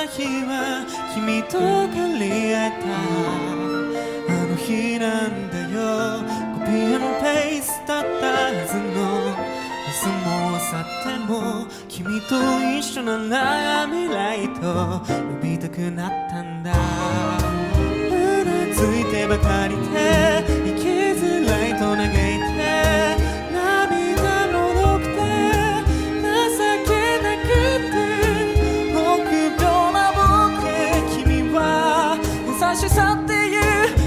た日は君と借り合えたあの日なんだよ。コピーペースだったはずのいつも去っても君と一緒なら未来と呼びたくなったんだ。うなずいてばかりで生きづらいと嘆いて涙もろくて情けなくて臆病な僕へ君は優しさっていう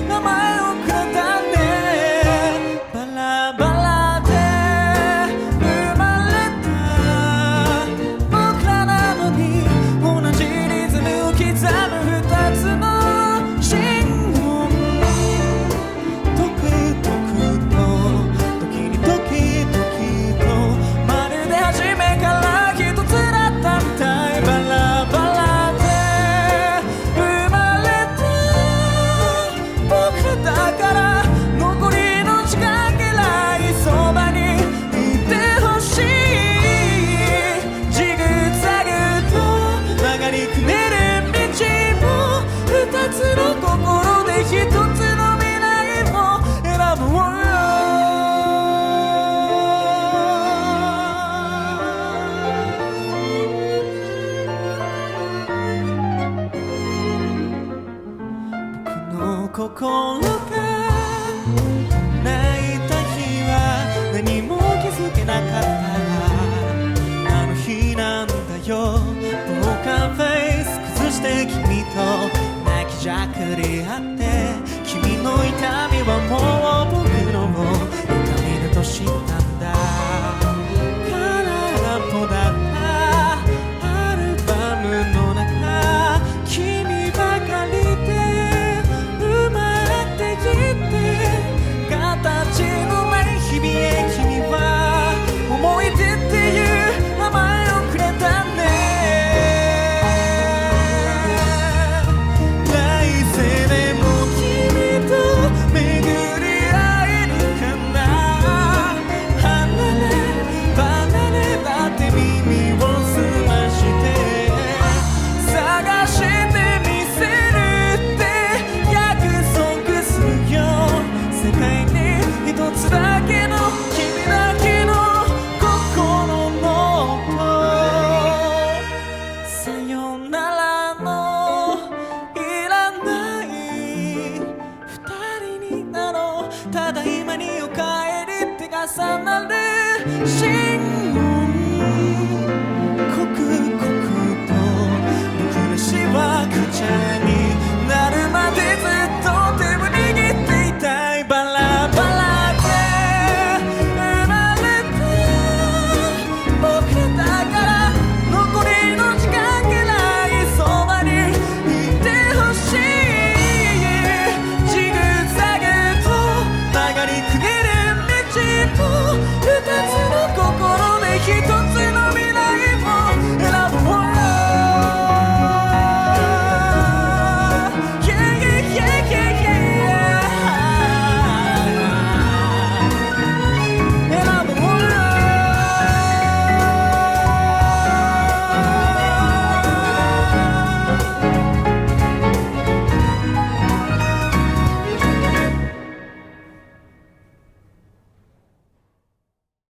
名前をくれたね。バラバラで生まれた僕らなのに同じリズムを刻む二つの信号。トクトクと時にドキドキとまるで初めから一つだったみたい。バラバラで生まれた僕らだから残りの時間ぐらいそばにいてほしい。ジグザグと曲がりくねる道も二つの心で一つの未来を選ぼうよ。僕の心が泣いた日は何も気づけなかったあの日なんだよ。ポーカーフェイス崩して君と泣きじゃくり合って